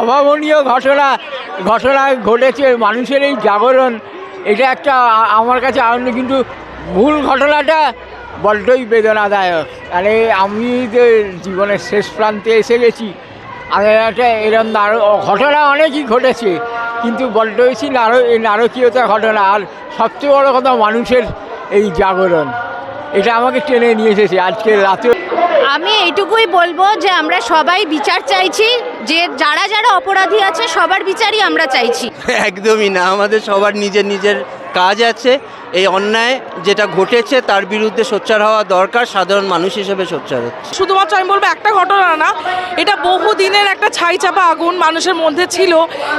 অভাবনীয় ঘটনা ঘটনা ঘটেছে, মানুষের এই জাগরণ, এটা একটা আমার কাছে আনন্দ, কিন্তু মূল ঘটনাটা বড্ডই বেদনাদায়ক। মানে আমি যে জীবনের শেষ প্রান্তে এসে গেছি, আমি একটা এরকম ঘটনা অনেকই ঘটেছে, কিন্তু বড্ড বেশি নারকীয়তা ঘটনা। আর সবচেয়ে বড় কথা মানুষের এই জাগরণ, এটা আমাকে টেনে নিয়ে এসেছে আজকের রাতে। আমি এইটুকুই বলবো যে আমরা সবাই বিচার চাইছি, যে যারা যারা অপরাধী আছে সবার বিচারই আমরা চাইছি। একদমই না, আমাদের সবার নিজের নিজের কাজ আছে। এই অন্যায় যেটা ঘটেছে তার বিরুদ্ধে সোচ্চার হওয়া দরকার, সাধারণ মানুষ হিসেবে সোচ্চার হচ্ছে। শুধুমাত্র আমি বলবো একটা ঘটনা না, এটা বহু দিনের একটা ছাই চাপা আগুন মানুষের মধ্যে ছিল,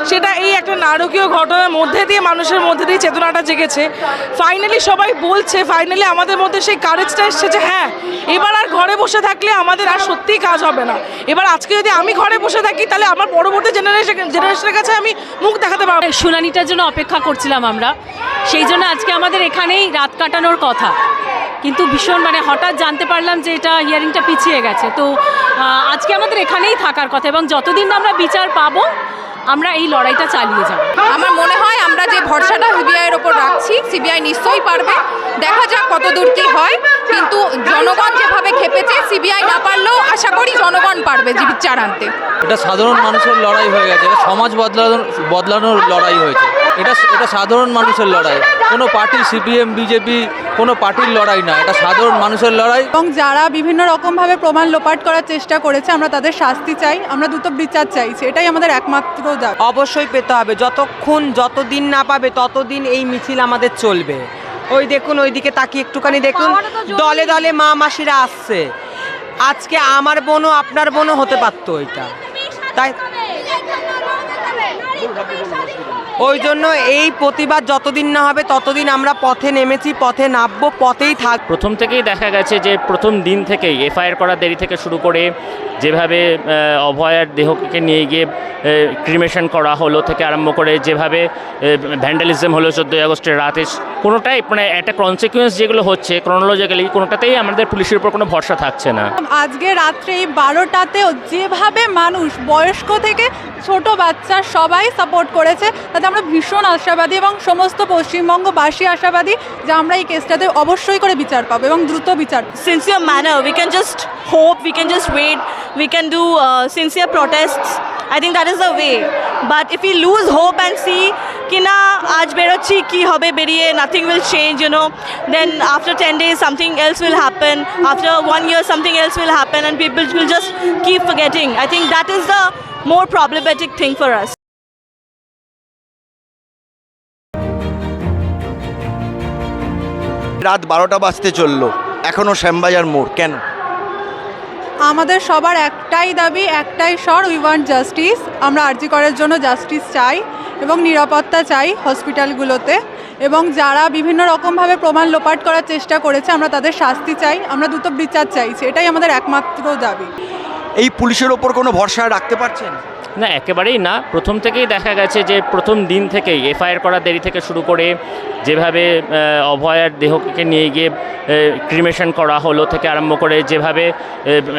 সেটা এই একটা নারকীয় ঘটনার মধ্যে দিয়ে মানুষের মধ্যে দিয়ে চেতনাটা জেগেছে। ফাইনালি সবাই বলছে, ফাইনালি আমাদের মধ্যে সেই কারেজটা এসছে যে হ্যাঁ, এবার আর ঘরে বসে থাকলে আমাদের আর সত্যিই কাজ হবে না। এবার আজকে যদি আমি ঘরে বসে থাকি, তাহলে আমার পরবর্তী জেনারেশনের কাছে আমি মুখ দেখাতে পারবো। শুনানিটার জন্য অপেক্ষা করছিলাম আমরা, সেই জন্য আজকে আমাদের এখানেই রাত কাটানোর কথা, কিন্তু ভীষণ হঠাৎ জানতে পারলাম যে এটা হিয়ারিংটা পিছিয়ে গেছে। তো আজকে আমাদের এখানেই থাকার কথা, এবং যতদিন না আমরা বিচার পাবো আমরা এই লড়াইটা চালিয়ে যাব। আমার মনে হয় আমরা যে ভরসাটা সিবিআইয়ের ওপর রাখছি, সিবিআই নিশ্চয়ই পারবে, দেখা যাক কত দূর কী হয়। কিন্তু জনগণ যেভাবে খেপেছে, সিবিআই না পারলেও আশা করি জনগণ পারবে বিচার আনতে। এটা সাধারণ মানুষের লড়াই হয়ে গেছে, এটা সমাজ বদলানোর লড়াই হয়েছে। এটা সাধারণ মানুষের লড়াই, কোনো পার্টি সিপিএম বিজেপি কোনো পার্টির লড়াই না, এটা সাধারণ মানুষের লড়াই। এবং যারা বিভিন্ন রকমভাবে প্রমাণ লোপাট করার চেষ্টা করেছে, আমরা তাদের শাস্তি চাই, আমরা দ্রুত বিচার চাইছি, এটাই আমাদের একমাত্র দাবি। অবশ্যই পেতে হবে, যতদিন না পাবে ততদিন এই মিছিল আমাদের চলবে। ওই দেখুন, ওইদিকে তাকিয়ে একটুখানি দেখুন, দলে দলে মা মাসিরা আসছে। আজকে আমার বোনও আপনার বোনও হতে পারতো এটা, তাই ওই জন্য এই প্রতিবাদ যতদিন না হবে ততদিন আমরা পথে নেমেছি, পথে নামবো, পথেই থাক। প্রথম থেকেই দেখা গেছে যে প্রথম দিন থেকেই এফআইআর করা দেরি থেকে শুরু করে যেভাবে অভয়ার দেহকে নিয়ে গিয়ে ক্রিমেশন করা হলো থেকে আরম্ভ করে যেভাবে ভ্যান্ডালিজম হলো 14ই আগস্টের রাতে, কোনোটাই একটা কনসিকুয়েন্স যেগুলো হচ্ছে ক্রনোলজিক্যালি কোনোটাতেই আমাদের পুলিশের উপর কোনো ভরসা থাকছে না। আজকে রাত্রে এই 12টাতেও যেভাবে মানুষ বয়স্ক থেকে ছোট বাচ্চা সবাই সাপোর্ট করেছে, তাতে আমরা ভীষণ আশাবাদী এবং সমস্ত পশ্চিমবঙ্গবাসী আশাবাদী যে আমরা এই কেসটাতে অবশ্যই করে বিচার পাবো এবং দ্রুত বিচার। Sincere manner, we can just hope, we can just wait, we can do sincere protests. I think that is the way. But if we lose hope and see कि ना आज बेरोची की होबे बेरिए, nothing will change, then after 10 days something else will happen, after 1 year something else will happen, and people will just keep forgetting. I think that is the more problematic thing for us. রাত 12টা বাজতে চললো, এখনও শ্যামবাজার মোড় কেন? আমাদের সবার একটাই দাবি, একটাই স্বর, উই ওয়ান্ট জাস্টিস। আমরা আরজি করার জন্য জাস্টিস চাই এবং নিরাপত্তা চাই হসপিটালগুলোতে, এবং যারা বিভিন্ন রকমভাবে প্রমাণ লোপাট করার চেষ্টা করেছে আমরা তাদের শাস্তি চাই, আমরা দ্রুত বিচার চাইছি, এটাই আমাদের একমাত্র দাবি। এই পুলিশের ওপর কোনো ভরসা রাখতে পারছেন? না, একেবারেই না। প্রথম থেকেই দেখা গেছে যে প্রথম দিন থেকেই এফআইআর করা দেরি থেকে শুরু করে যেভাবে অভয়ার দেহকে নিয়ে গিয়ে ক্রিমেশন করা হলো থেকে আরম্ভ করে যেভাবে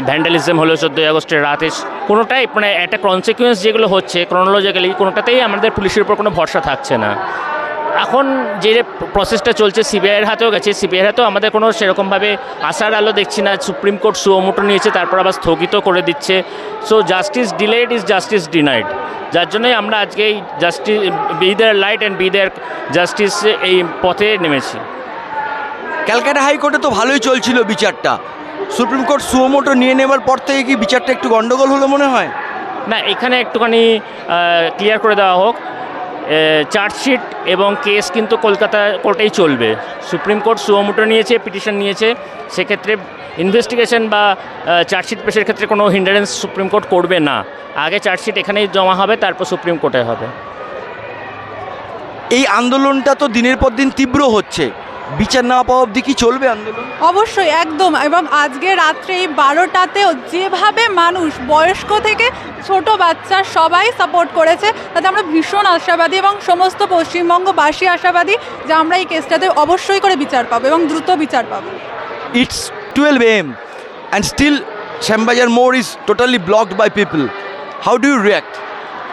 ভ্যান্ডালিজম হলো 14ই আগস্টের রাতে, কোনোটাই একটা কনসিকুয়েন্স যেগুলো হচ্ছে ক্রনোলজিক্যালি কোনোটাতেই আমাদের পুলিশের উপর কোনো ভরসা থাকছে না। এখন যে প্রসেসটা চলছে সিবিআইয়ের হাতেও গেছে, সিবিআইয়ের হাতেও আমাদের কোনো সেরকমভাবে আশার আলো দেখছি না। সুপ্রিম কোর্ট সুমোটো নিয়েছে, তারপর আবার স্থগিত করে দিচ্ছে। So justice delayed is justice denied, যার জন্যই আমরা আজকে এই justice be there light and be there justice এই পথে নেমেছি। ক্যালকাটা হাইকোর্টে তো ভালোই চলছিল বিচারটা, সুপ্রিম কোর্ট সুমোটো নিয়ে নেওয়ার পর থেকে কি বিচারটা একটু গন্ডগোল হলো মনে হয়? না, এখানে একটুখানি ক্লিয়ার করে দেওয়া হোক, চার্জশিট এবং কেস কিন্তু কলকাতা কোর্টেই চলবে। সুপ্রিম কোর্ট সুমোটো নিয়েছে, পিটিশন নিয়েছে, সেক্ষেত্রে ইনভেস্টিগেশন বা চার্জশিট পেশের ক্ষেত্রে কোনো হিন্ডারেন্স সুপ্রিম কোর্ট করবে না। আগে চার্জশিট এখানেই জমা হবে, তারপর সুপ্রিম কোর্টে হবে। এই আন্দোলনটা তো দিনের পর দিন তীব্র হচ্ছে, বিচার না পাওয়া অবধি কি চলবে আন্দোলন? অবশ্যই, একদম। এবং আজকে রাত্রে এই 12টাতেও যেভাবে মানুষ বয়স্ক থেকে ছোট বাচ্চা সবাই সাপোর্ট করেছে, তাতে আমরা ভীষণ আশাবাদী এবং সমস্ত পশ্চিমবঙ্গবাসী আশাবাদী যে আমরা এই কেসটাতে অবশ্যই করে বিচার পাবো এবং দ্রুত বিচার পাবো। It's 12 AM and still Shambhajar More is totally blocked by people. How do you react?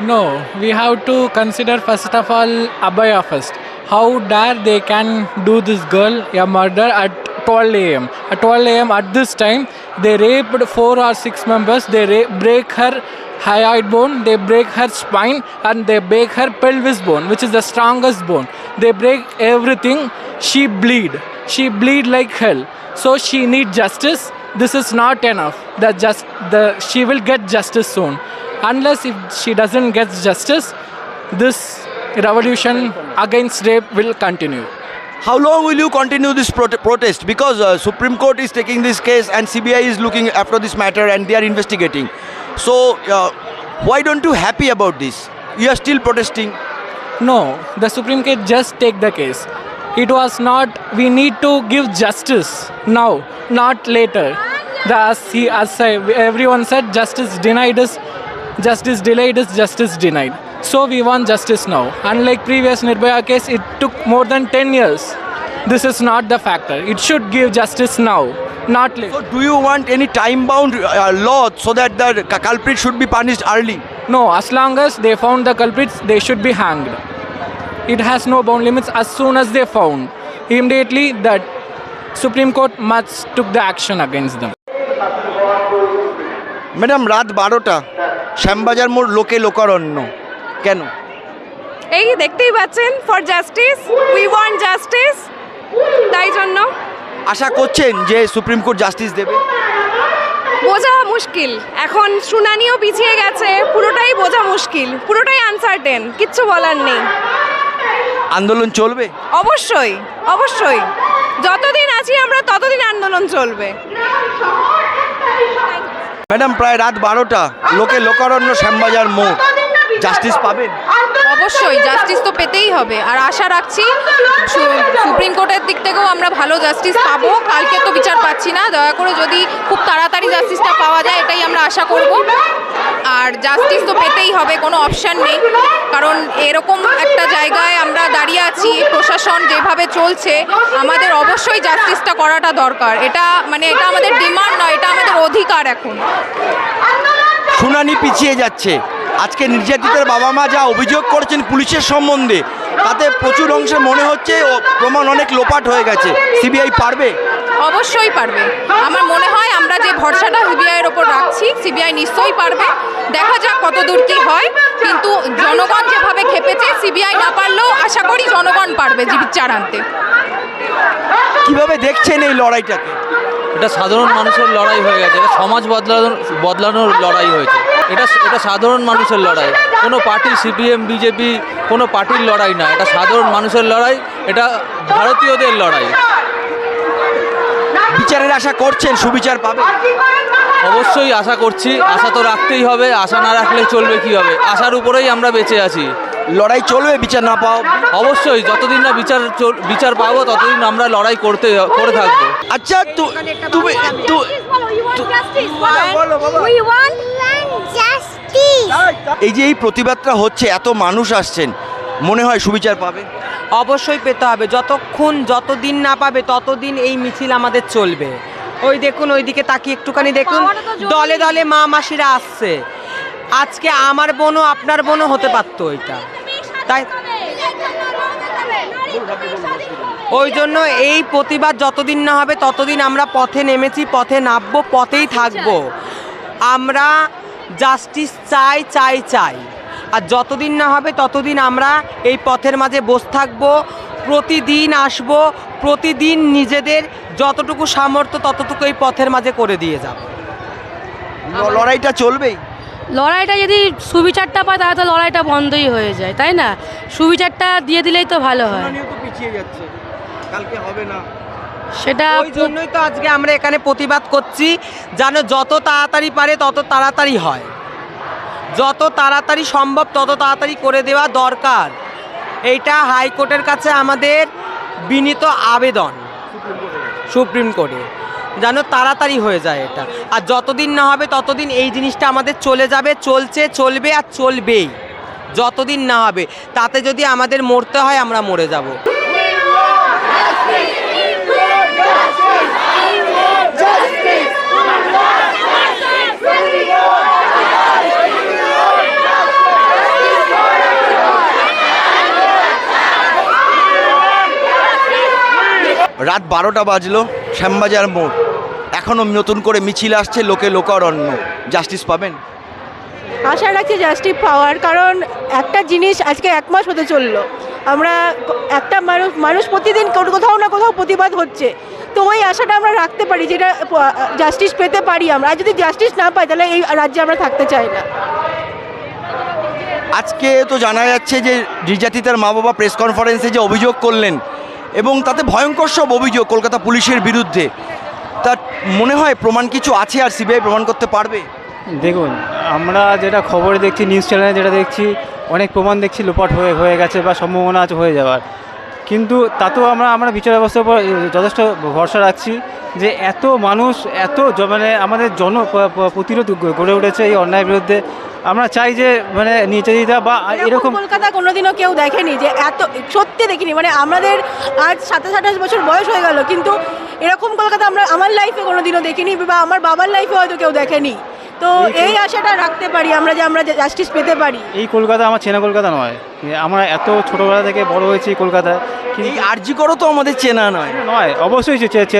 No, we have to consider first of all Abaya first. How dare they can do this girl a murder at 12 a.m. At 12 a.m. at this time, they raped 4 or 6 members. They break her hyoid bone, they break her spine, and they break her pelvis bone, which is the strongest bone. They break everything. She bleed like hell. So she needs justice. This is not enough. She will get justice soon. Unless if she doesn't get justice, this revolution against rape will continue. How long will you continue this protest? Because Supreme Court is taking this case and CBI is looking after this matter and they are investigating. So why don't you happy about this? You are still protesting. No, the Supreme Court just take the case. It was not, we need to give justice now, not later. Everyone said justice delayed is justice denied. So we want justice now. Unlike previous Nirbhaya case, it took more than 10 years. This is not the factor. It should give justice now, not later. So do you want any time-bound law so that the culprit should be punished early? No, as long as they found the culprits, they should be hanged. It has no bound limits. As soon as they found, immediately the Supreme Court must took the action against them. Madam রাত 12টা শ্যামবাজার মোড় লোকে লোকারণ্য কেন? এই দেখতেই পাচ্ছেন, for justice, we want justice, তাই জন্য। আশা করছেন যে সুপ্রিম কোর্ট জাস্টিস দেবে? বোঝা মুশকিল, এখন শুনানিও পিছিয়ে গেছে, পুরোটাই বোঝা মুশকিল, পুরোটাই আনসার্টেন, কিচ্ছু বলার নেই। আন্দোলন চলবে? অবশ্যই অবশ্যই, যতদিন আছি আমরা ততদিন আন্দোলন চলবে। ম্যাডাম প্রায় রাত 12টা লোকে লোকারণ্য শ্যামবাজার মোড়, জাস্টিস পাবেন? অবশ্যই জাস্টিস তো পেতেই হবে, আর আশা রাখছি সুপ্রিম কোর্টের দিক থেকেও আমরা ভালো জাস্টিস পাবো। কালকে তো বিচার পাচ্ছি না, দয়া করে যদি খুব তাড়াতাড়ি জাস্টিসটা পাওয়া যায় এটাই আমরা আশা করব। আর জাস্টিস তো পেতেই হবে, কোনো অপশান নেই, কারণ এরকম একটা জায়গায় আমরা দাঁড়িয়ে আছি, প্রশাসন যেভাবে চলছে, আমাদের অবশ্যই জাস্টিসটা করাটা দরকার। এটা আমাদের ডিমান্ড নয়, এটা আমাদের অধিকার। এখন শুনানি পিছিয়ে যাচ্ছে। আজকে নির্যাতিতের বাবা মা যা অভিযোগ করেছেন পুলিশের সম্বন্ধে, তাতে প্রচুর অংশে মনে হচ্ছে প্রমাণ অনেক লোপাট হয়ে গেছে। সিবিআই পারবে? অবশ্যই পারবে। আমার মনে হয় আমরা যে ভরসাটা সিবিআইয়ের ওপর রাখছি, সিবিআই নিশ্চয়ই পারবে। দেখা যাক কত দূর কী হয়, কিন্তু জনগণ যেভাবে খেপেছে, সিবিআই না পারলেও আশা করি জনগণ পারবে বিচার আনতে। কিভাবে দেখছেন এই লড়াইটাকে? এটা সাধারণ মানুষের লড়াই হয়ে গেছে, এটা সমাজ বদলানোর লড়াই হয়েছে। এটা সাধারণ মানুষের লড়াই, কোনো পার্টি সিপিএম বিজেপি কোনো পার্টির লড়াই না, এটা সাধারণ মানুষের লড়াই, এটা ভারতীয়দের লড়াই। বিচারের আশা করছেন? সুবিচার পাবে? অবশ্যই আশা করছি, আশা তো রাখতেই হবে, আশা না রাখলে চলবে কীভাবে? আশার উপরেই আমরা বেঁচে আছি। লড়াই চলবে বিচার না পাও? অবশ্যই, যতদিন না বিচার পাবো ততদিন আমরা লড়াই করে থাকবো। আচ্ছা তুমি এই যে এই প্রতিবাদটা হচ্ছে, এত মানুষ আসছেন, মনে হয় সুবিচার পাবে? অবশ্যই পেতে হবে। যতদিন না পাবে ততদিন এই মিছিল আমাদের চলবে। ওই দেখুন, ওইদিকে তাকিয়ে একটুখানি দেখুন, দলে দলে মা মাসিরা আসছে। আজকে আমার বোনও আপনার বোনও হতে পারতো এটা, তাই ওই জন্য এই প্রতিবাদ যতদিন না হবে ততদিন আমরা পথে নেমেছি, পথে নামবো, পথেই থাকবো। আমরা জাস্টিস চাই, আর যতদিন না হবে ততদিন আমরা এই পথের মাঝে বসে থাকবো, প্রতিদিন আসবো, প্রতিদিন নিজেদের যতটুকু সামর্থ্য ততটুকু এই পথের মাঝে করে দিয়ে যাব। লড়াইটা চলবেই। লড়াইটা যদি সুবিচারটা পায় তাহলে তো লড়াইটা বন্ধই হয়ে যায়, তাই না? সুবিচারটা দিয়ে দিলেই তো ভালো হয়। পিছিয়ে যাচ্ছে, কালকে হবে না, সেটা ওই জন্যই তো আজকে আমরা এখানে প্রতিবাদ করছি, যেন যত তাড়াতাড়ি পারে তত তাড়াতাড়ি হয়, যত তাড়াতাড়ি সম্ভব তত তাড়াতাড়ি করে দেওয়া দরকার। এইটা হাইকোর্টের কাছে আমাদের বিনীত আবেদন, সুপ্রিম কোর্টে যেন তাড়াতাড়ি হয়ে যায় এটা। আর যতদিন না হবে ততদিন এই জিনিসটা আমাদের চলে যাবে, চলবে আর চলবেই। যতদিন না হবে, তাতে যদি আমাদের মরতে হয় আমরা মরে যাব। রাত 12টা বাজলো, শ্যামবাজার মোড়, এখনও নতুন করে মিছিল আসছে, লোকে লোকারণ্য, জাস্টিস পাবেন? আশা রাখছি জাস্টিস পাওয়ার, কারণ একটা জিনিস আজকে 1 মাস হতে চললো, আমরা একটা মানুষ প্রতিদিন কোথাও না কোথাও প্রতিবাদ হচ্ছে, তো ওই আশাটা আমরা রাখতে পারি যেটা জাস্টিস পেতে পারি আমরা। আর যদি জাস্টিস না পাই তাহলে এই রাজ্যে আমরা থাকতে চাই না। আজকে তো জানা যাচ্ছে যে নির্যাতিতার মা বাবা প্রেস কনফারেন্সে যে অভিযোগ করলেন এবং তাতে ভয়ঙ্কর সব অভিযোগ কলকাতা পুলিশের বিরুদ্ধে, তার মনে হয় প্রমাণ কিছু আছে আর সিবিআই প্রমাণ করতে পারবে? দেখুন, আমরা যেটা খবরে দেখছি, নিউজ চ্যানেলে যেটা দেখছি, অনেক প্রমাণ দেখছি লোপাট হয়ে গেছে বা সম্ভাবনা আছে হয়ে যাওয়ার, কিন্তু তাতেও আমরা বিচার ব্যবস্থার উপর যথেষ্ট ভরসা রাখছি যে এত মানুষ মানে আমাদের প্রতিরোধ গড়ে উঠেছে এই অন্যায়ের বিরুদ্ধে। আমরা চাই যে মানে নির্যাতিতা বা এরকম কলকাতা কোনোদিনও কেউ দেখেনি, যে এত সত্যি দেখিনি, মানে আমাদের আজ 27-28 বছর বয়স হয়ে গেল, কিন্তু এরকম কলকাতা আমার লাইফে কোনোদিনও দেখিনি বা আমার বাবার লাইফে হয়তো কেউ দেখেনি। তো এই আশাটা রাখতে পারি আমরা যে আমরা জাস্টিস পেতে পারি। এই কলকাতা আমার চেনা কলকাতা নয়, আমরা এত ছোটোবেলা থেকে বড় হয়েছি কলকাতায়, এই আরজি করো তো আমাদের চেনা নয়। অবশ্যই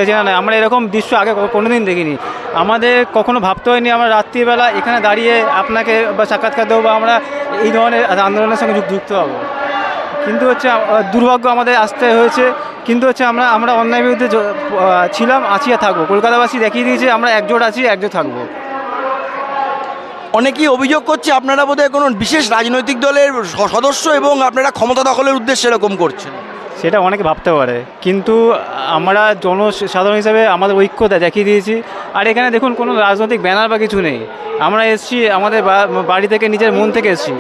চেনা নয়, আমরা এরকম দৃশ্য আগে কোনোদিন দেখিনি। আমাদের কখনো ভাবতে হয়নি আমরা রাত্রিবেলা এখানে দাঁড়িয়ে আপনাকে বা সাক্ষাৎকার দেবো বা আমরা এই ধরনের আন্দোলনের সঙ্গে যুক্ত হব, কিন্তু হচ্ছে দুর্ভাগ্য আমাদের আসতে হয়েছে, কিন্তু হচ্ছে আমরা অন্যায়ের বিরুদ্ধে ছিলাম, আছি আর থাকবো। কলকাতাবাসী দেখিয়ে দিয়েছে আমরা একজোট আছি, একজোট থাকবো। অনেকেই অভিযোগ করছে আপনারা বোধহয় কোনো বিশেষ রাজনৈতিক দলের সদস্য এবং আপনারা ক্ষমতা দখলের উদ্দেশ্যে এরকম করছেন। সেটা অনেকে ভাবতে পারে, কিন্তু আমরা জনসাধারণ হিসাবে আমাদের ঐক্যতা দেখিয়ে দিয়েছি। আর এখানে দেখুন কোনো রাজনৈতিক ব্যানার বা কিছু নেই, আমরা এসেছি আমাদের বাড়ি থেকে, নিজের মন থেকে এসেছি,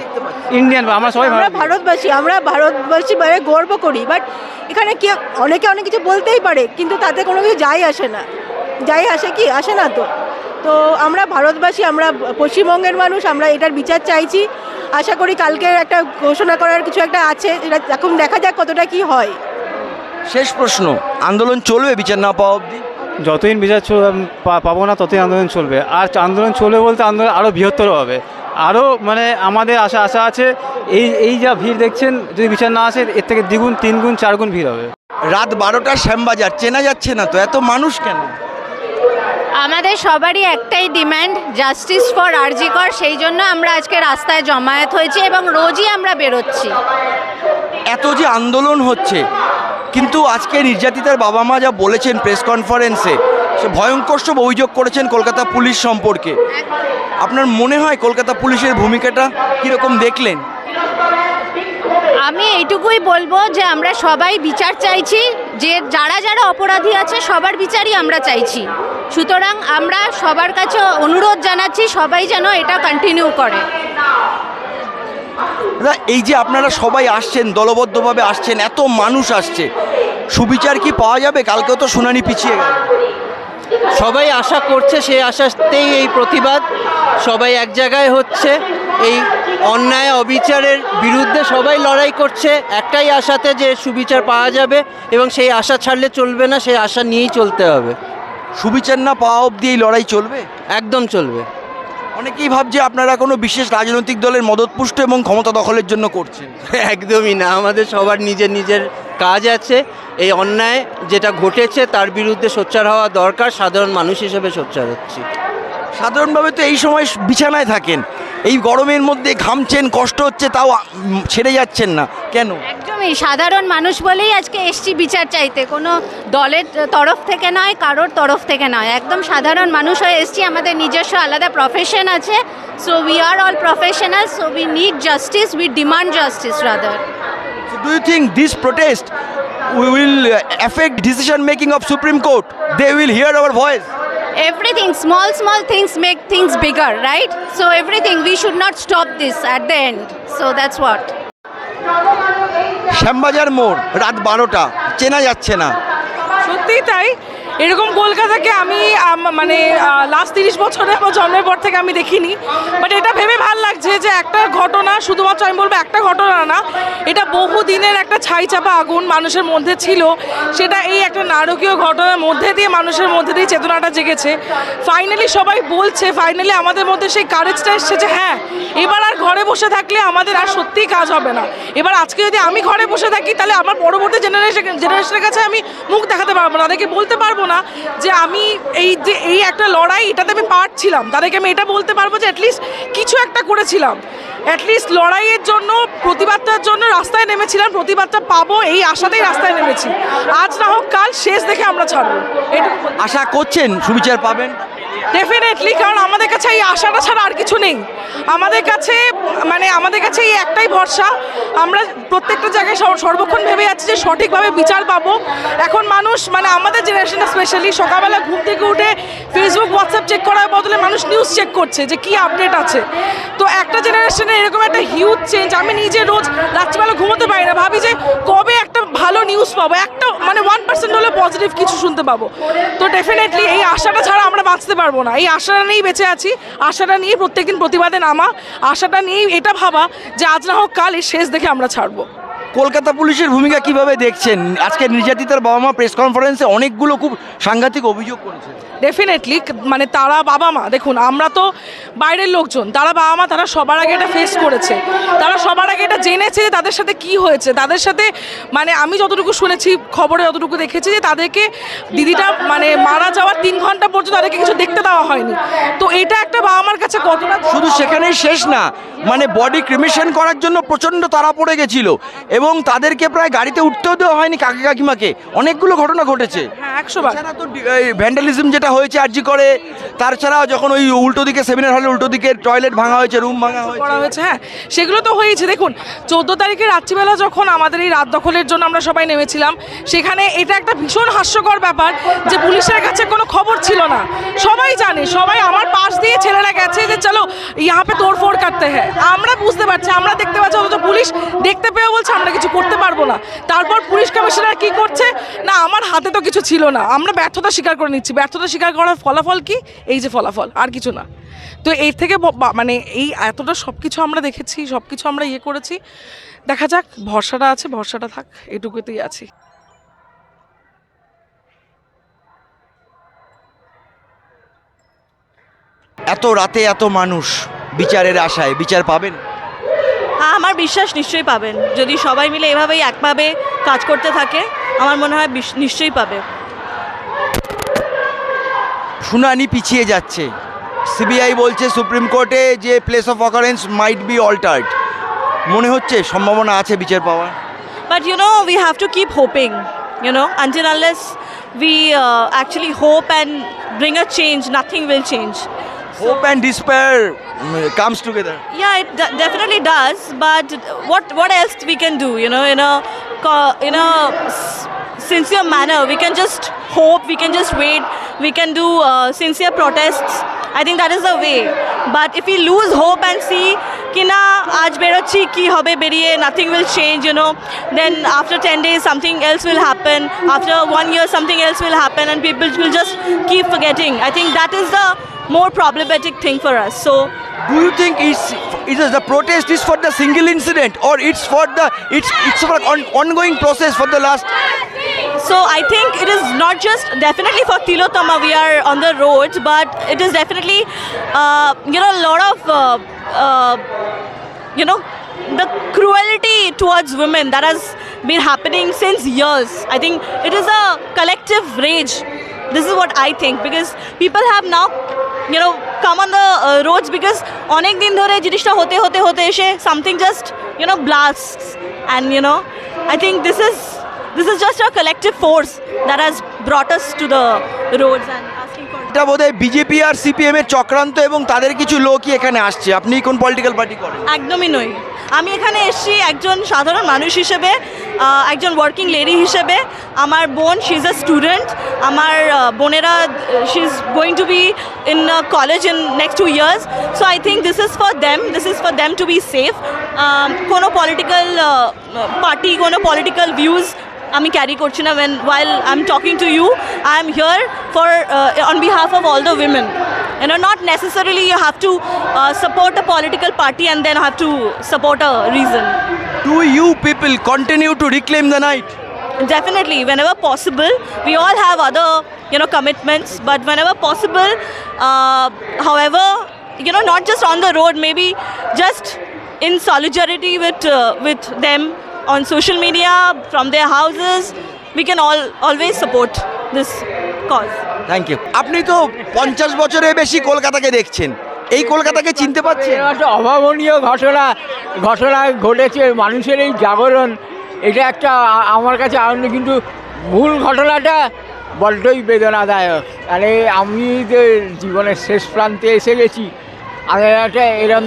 ইন্ডিয়ান, আমরা সবাই ভারতবাসী মানে গর্ব করি। বাট এখানে অনেকে অনেক কিছু বলতেই পারে, কিন্তু তাতে কোনো কিছু যায় আসে না। আসে না তো আমরা ভারতবাসী, আমরা পশ্চিমবঙ্গের মানুষ, আমরা এটার বিচার চাইছি। আশা করি কালকে একটা ঘোষণা করার কিছু একটা আছে, এটা এখন দেখা যাক কতটা কি হয়। শেষ প্রশ্ন, আন্দোলন চলবে বিচার না পাওয়া অবধি? যতদিন বিচার পাবো না ততদিন আন্দোলন চলবে। আর আন্দোলন চলবে বলতে আন্দোলন আরও বৃহত্তর হবে, আরও মানে আমাদের আশা আছে এই যা ভিড় দেখছেন, যদি বিচার না আসে এর থেকে দ্বিগুণ, 3 গুণ, 4 গুণ ভিড় হবে। রাত 12টা শ্যামবাজার, চেনা যাচ্ছে না তো, এত মানুষ কেন? আমাদের সবারই একটাই ডিম্যান্ড, জাস্টিস ফর আরজি কর। সেই জন্য আমরা আজকে রাস্তায় জমায়েত হয়েছি এবং রোজই আমরা বেরোচ্ছি। এত যে আন্দোলন হচ্ছে, কিন্তু আজকে নির্যাতিতার বাবা মা যা বলেছেন প্রেস কনফারেন্সে, সে ভয়ঙ্কর সব অভিযোগ করেছেন কলকাতা পুলিশ সম্পর্কে। আপনার মনে হয় কলকাতা পুলিশের ভূমিকাটা কীরকম দেখলেন? আমি এইটুকুই বলবো যে আমরা সবাই বিচার চাইছি, যে যারা অপরাধী আছে সবার বিচারই আমরা চাইছি। সুতরাং আমরা সবার কাছে অনুরোধ জানাচ্ছি সবাই যেন এটা কন্টিনিউ করে। এই যে আপনারা সবাই আসছেন, দলবদ্ধভাবে আসছেন, এত মানুষ আসছে, সুবিচার কি পাওয়া যাবে? কালকেও তো শুনানি পিছিয়ে গেল। সবাই আশা করছে, সেই আশাতেই এই প্রতিবাদ, সবাই এক জায়গায় হচ্ছে, এই অন্যায় অবিচারের বিরুদ্ধে সবাই লড়াই করছে একটাই আশাতে যে সুবিচার পাওয়া যাবে, এবং সেই আশা ছাড়লে চলবে না, সেই আশা নিয়েই চলতে হবে। সুবিচার না পাওয়া অবধি এই লড়াই চলবে? একদম চলবে। অনেকেই ভাবছে আপনারা কোনো বিশেষ রাজনৈতিক দলের মদতপুষ্ট এবং ক্ষমতা দখলের জন্য করছেন। একদমই না, আমাদের সবার নিজের কাজ আছে। এই অন্যায় যেটা ঘটেছে তার বিরুদ্ধে সোচ্চার হওয়া দরকার, সাধারণ মানুষ হিসেবে সোচ্চার হচ্ছি। সাধারণভাবে তো এই সময় বিছানায় থাকেন, এই গরমের মধ্যে ঘামছেন, কষ্ট হচ্ছে, তাও ছেড়ে যাচ্ছেন না কেন? একদমই সাধারণ মানুষ বলেই আজকে এসছি বিচার চাইতে, কোনো দলের তরফ থেকে নয়, কারোর তরফ থেকে নয়, একদম সাধারণ মানুষ হয়ে এসছি। আমাদের নিজস্ব আলাদা প্রফেশন আছে, so we are all professional, so we need justice, we demand justice rather. So do you think this protest will affect decision making of Supreme Court? They will hear our voice? Everything, small things make things bigger, right? So everything, we should not stop this at the end. So that's what. Shyambazar মোড়, রাত 12টা, চেনা যাচ্ছে না। সত্যিই তাই, এরকম কলকাতাকে আমি মানে লাস্ট 30 বছরে আমার জন্মের পর থেকে আমি দেখিনি। বাট এটা ভেবে ভালো লাগছে যে একটা ঘটনা, শুধুমাত্র আমি বলবো একটা ঘটনা না, এটা বহুদিনের একটা ছাই চাপা আগুন মানুষের মধ্যে ছিল, সেটা এই একটা নারকীয় ঘটনার মধ্যে দিয়ে মানুষের মধ্যে দিয়ে চেতনাটা জেগেছে। ফাইনালি সবাই বলছে, ফাইনালি আমাদের মধ্যে সেই কারেজটা এসছে যে হ্যাঁ, এবার আর ঘরে বসে থাকলে আমাদের আর সত্যিই কাজ হবে না। এবার আজকে যদি আমি ঘরে বসে থাকি তাহলে আমার পরবর্তী জেনারেশনের কাছে আমি মুখ দেখাতে পারবো না, তাদেরকে বলতে পারবো না যে আমি এই একটা লড়াই, এটাতে আমি পার্ট ছিলাম। তাদেরকে আমি এটা বলতে পারবো যে অ্যাটলিস্ট কিছু একটা করেছিলাম, অ্যাটলিস্ট লড়াইয়ের জন্য, প্রতিবাদটার জন্য রাস্তায় নেমেছিলাম, প্রতিবাদটা পাবো এই আশাতেই রাস্তায় নেমেছি। আজ না হোক কাল শেষ দেখে আমরা ছাড়বো, এটুকু আশা করছেন সুবিচার পাবেন? ডেফিনেটলি, কারণ আমাদের কাছে এই আশাটা ছাড়া আর কিছু নেই। আমাদের কাছে এই একটাই ভরসা, আমরা প্রত্যেকটা জায়গায় সর্বক্ষণ ভেবে যাচ্ছি যে সঠিকভাবে বিচার পাবো। এখন মানুষ, আমাদের জেনারেশনটা স্পেশালি, সকালবেলা ঘুম থেকে উঠে ফেসবুক হোয়াটসঅ্যাপ চেক করার বদলে মানুষ নিউজ চেক করছে যে কী আপডেট আছে। তো একটা জেনারেশনে এরকম একটা হিউজ চেঞ্জ। আমি নিজে রোজ রাত্রিবেলা ঘুমোতে পারি না, ভাবি যে কবে একটা ভালো নিউজ পাবো, একটা 1% হলে পজিটিভ কিছু শুনতে পাবো। তো ডেফিনেটলি এই আশাটা ছাড়া আমরা বাঁচতে পারবো না। এই আশাটা নিয়েই বেঁচে আছি, আশাটা নিয়ে প্রত্যেকদিন প্রতিবাদে নামা, আশাটা নিয়েই এটা ভাবা যে আজ না হোক কাল এই শেষ দেখে আমরা ছাড়বো। কলকাতা পুলিশের ভূমিকা কিভাবে দেখছেন? আজকে নির্যাতিতার বাবা মা প্রেস কনফারেন্সে অনেকগুলো খুব সাংঘাতিক অভিযোগ করেছে। ডেফিনেটলি, তারা বাবা মা, দেখুন আমরা তো বাইরের লোকজন, তারা বাবা মা, তারা সবার আগে এটা ফেস করেছে, তারা সবার আগে এটা জেনেছে যে তাদের সাথে কি হয়েছে। তাদের সাথে আমি যতটুকু শুনেছি, খবরে যতটুকু দেখেছি যে তাদেরকে দিদিটা মারা যাওয়ার 3 ঘন্টা পর্যন্ত তাদেরকে কিছু দেখতে দেওয়া হয়নি। তো এটা একটা বাবা মার কাছে কতটা, শুধু সেখানেই শেষ না, বডি ক্রিমেশন করার জন্য প্রচণ্ড তাড়া পড়ে গেছিল এবং তাদেরকে প্রায় গাড়িতে উঠতেও দেওয়া হয়নি কাকি কাকিমাকে। অনেকগুলো ঘটনা ঘটেছে। হ্যাঁ, 100 বার। তো ভ্যান্ডালিজম যেটা হয়েছে আরজি করে, তাছাড়া যখন ওই উল্টো দিকে সেমিনার হলে উল্টো দিকে টয়লেট ভাঙা হয়েছে, রুম ভাঙা হয়েছে, হ্যাঁ সেগুলো তো হয়েছে। দেখুন 14 তারিখে রাত্রিবেলা যখন আমাদের এই রাত দখলের জন্য আমরা সবাই নেমেছিলাম, সেখানে এটা একটা ভীষণ হাস্যকর ব্যাপার যে পুলিশের কাছে কোনো খবর ছিল না। সবাই জানে, সবাই আমার পাশ দিয়ে ছেলেরা গেছে যে চলো ইহা পে তোড়ফোড় করতে হ্যাঁ। আমরা বুঝতে পারছি, আমরা দেখতে পাচ্ছি, অথচ পুলিশ দেখতে পেয়েও বলছে আমরা কিছু করতে পারবো না। তারপর পুলিশ কমিশনার কি করছে না, আমার হাতে তো কিছু ছিল না, আমরা ব্যর্থতা স্বীকার করে নিচ্ছি। ব্যর্থতা স্বীকার করার ফলাফল কি? এই যে ফলাফল, আর কিছু না। তো এর থেকে এই এতটা সব কিছু আমরা দেখেছি, সব কিছু আমরা করেছি। দেখা যাক, ভরসাটা আছে, ভরসাটা থাক, এটুকুতেই আছি। এত রাতে এত মানুষ বিচারের আশায়, বিচার পাবেন? হ্যাঁ, আমার বিশ্বাস নিশ্চয়ই পাবেন। যদি সবাই মিলে এভাবেই একভাবে কাজ করতে থাকে, আমার মনে হয় নিশ্চয়ই পাবে। শুনানি পিছিয়ে যাচ্ছে, সিবিআই বলছে সুপ্রিম কোর্টে যে place of occurrence might be altered. মনে হচ্ছে সম্ভাবনা আছে বিচার পাওয়ার? But we have to keep hoping, until unless we actually hope and bring a change, nothing will change. Hope and despair comes together. Yeah, it definitely does. But what else we can do? In a sincere manner, we can just hope. We can just wait. We can do sincere protests. I think that is the way. But if we lose hope and see कि ना आज बेरोच्छी की होबे बेरिए, nothing will change, then after 10 days something else will happen, after 1 year something else will happen, and people will just keep forgetting. I think that is the more problematic thing for us. So do you think the protest is for the single incident, or it's for ongoing process for the last? So I think it is not just definitely for Tilotama we are on the roads, but it is definitely a lot of the cruelty towards women that has been happening since years. I think it is a collective rage. This is what I think, because people have now come on the roads because অনেক দিন ধরে জিনিসটা হতে এসে something just blasts, and I think this is just a collective force that has brought us to the roads and asking for. এটা বোধহয় BJP আর CPM এর চক্রান্ত এবং তাদের কিছু লোকই এখানে আসছে। আপনি কোন পলিটিক্যাল পার্টি করেন? একদমই নই। আমি এখানে এসেছি একজন সাধারণ মানুষ হিসেবে, একজন ওয়ার্কিং লেডি হিসেবে। আমার বোন, শি ইজ আ স্টুডেন্ট। আমার বোনেরা, she is going to be in college in next 2 years. So I think this is for them to be safe. কোনো পলিটিক্যাল পার্টি, কোনো পলিটিক্যাল ভিউজ আমি ক্যারি করছি না when while I'm talking to you I am here for on behalf of all the women. Not necessarily you have to support a political party and then have to support a reason. Do you people continue to reclaim the night? Definitely, whenever possible. We all have other, commitments, but whenever possible, however, not just on the road, maybe just in solidarity with them on social media, from their houses, we can always support this cause. Thank you. আপনি তো 50 বছরের বেশি কলকাতাকে দেখছেন, এই কলকাতাকে চিনতে পারছেন? একটা অভাবনীয় ঘটনা ঘটেছে, মানুষের এই জাগরণ, এটা একটা আমার কাছে আনন্দ, কিন্তু মূল ঘটনাটা বড্ডই বেদনাদায়ক। মানে আমি যে জীবনের শেষ প্রান্তে এসে গেছি, আমি একটা এরকম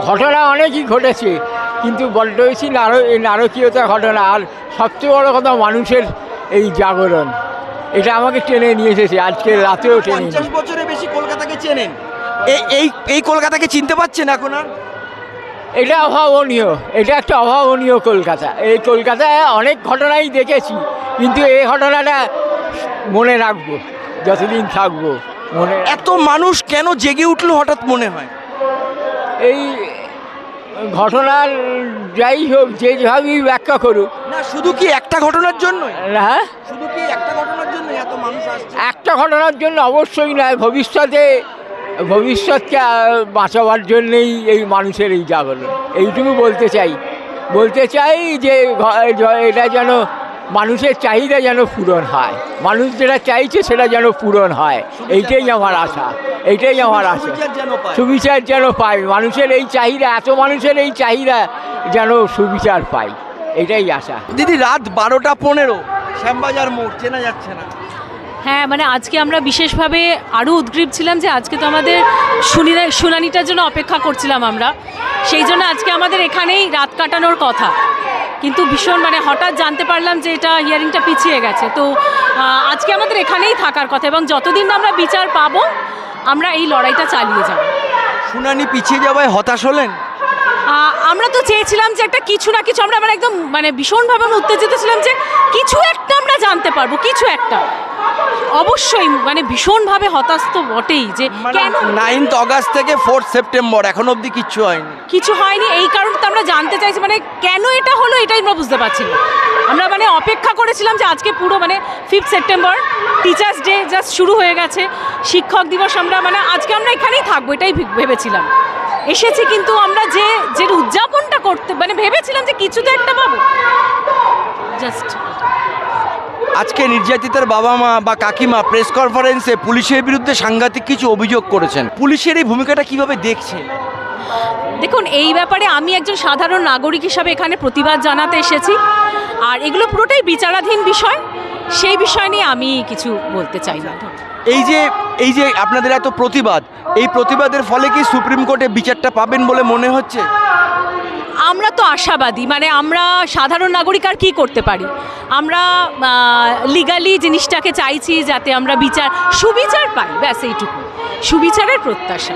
ঘটনা অনেকই ঘটেছে, কিন্তু বড্ড বেশি নারকীয়তা ঘটনা। আর সবচেয়ে বড় কথা মানুষের এই জাগরণ, এটা আমাকে টেনে নিয়ে এসেছে, আজকে রাতেও টেনে। 50 বছরের বেশি কলকাতাকে চেনেন, এই কলকাতাকে চিনতে পারছেন এখন আর? এটা অভাবনীয়, এটা একটা অভাবনীয় কলকাতা। এই কলকাতায় অনেক ঘটনাই দেখেছি, কিন্তু এই ঘটনাটা মনে রাখবো যতদিন থাকবো মনে। এত মানুষ কেন জেগে উঠলো হঠাৎ মনে হয়? এই ঘটনার যাই হোক, যেভাবেই ব্যাখ্যা করুক না, শুধু কি একটা ঘটনার জন্য? হ্যাঁ, শুধু কি একটা ঘটনার জন্য এত মানুষ আসছে? একটা ঘটনার জন্য অবশ্যই নয়, ভবিষ্যৎকে বাঁচাবার জন্যেই এই মানুষের এই জাগরণ। এইটুকু বলতে চাই যে এটা যেন মানুষের চাহিদা যেন পূরণ হয়, মানুষ যেটা চাইছে সেটা যেন পূরণ হয়, এইটাই আমার আশা। সুবিচার যেন পায়, মানুষের এই চাহিদা, এত মানুষের এই চাহিদা যেন সুবিচার পায়, এটাই আশা। দিদি, রাত 12:15, শ্যামবাজার মোড়, চেনা যাচ্ছে না। হ্যাঁ, মানে আজকে আমরা বিশেষভাবে আরও উদ্গ্রীব ছিলাম যে আজকে তো আমাদের শুনানিটার জন্য অপেক্ষা করছিলাম আমরা, সেই জন্য আজকে আমাদের এখানেই রাত কাটানোর কথা, কিন্তু ভীষণ হঠাৎ জানতে পারলাম যে এটা হিয়ারিংটা পিছিয়ে গেছে। তো আজকে আমাদের এখানেই থাকার কথা, এবং যতদিন আমরা বিচার পাবো আমরা এই লড়াইটা চালিয়ে যাব। শুনানি পিছিয়ে যাওয়ায় হতাশ হলেন? আমরা তো চেয়েছিলাম যে একটা কিছু না কিছু, আমরা একদম ভীষণভাবে উত্তেজিত ছিলাম যে কিছু একটা আমরা জানতে পারবো, কিছু একটা। অবশ্যই ভীষণভাবে হতাশ তো বটেই যে কেন 9th অগাস্ট থেকে 4th সেপ্টেম্বর এখন অবধি কিছু হয়নি। এই কারণে তো আমরা জানতে চাইছি, কেন এটা হলো এটাই আমরা বুঝতে পারছি না। আমরা অপেক্ষা করেছিলাম যে আজকে পুরো 5th September teachers day just শুরু হয়ে গেছে, শিক্ষক দিবস, আমরা আজকে আমরা এখানেই থাকবো এটাই ভেবেছিলাম, এসেছি। কিন্তু আমরা যে উদযাপনটা করতে ভেবেছিলাম যে কিছু তো একটা পাবো, জাস্ট। আজকে নির্যাতিতার বাবা মা বা কাকিমা প্রেস কনফারেন্সে পুলিশের বিরুদ্ধে সাংঘাতিক কিছু অভিযোগ করেছেন, পুলিশের এই ভূমিকাটা কিভাবে দেখছেন? দেখুন, এই ব্যাপারে আমি একজন সাধারণ নাগরিক হিসাবে এখানে প্রতিবাদ জানাতে এসেছি, আর এগুলো পুরোটাই বিচারাধীন বিষয়, সেই বিষয় নিয়ে আমি কিছু বলতে চাই না। এই যে আপনাদের এত প্রতিবাদ, এই প্রতিবাদের ফলে কি সুপ্রিম কোর্টে বিচারটা পাবেন বলে মনে হচ্ছে? আমরা তো আশাবাদী, আমরা সাধারণ নাগরিক আর কী করতে পারি, আমরা লিগালি জিনিসটাকে চাইছি যাতে আমরা সুবিচার পাই, ব্যাস এইটুকু, সুবিচারের প্রত্যাশা।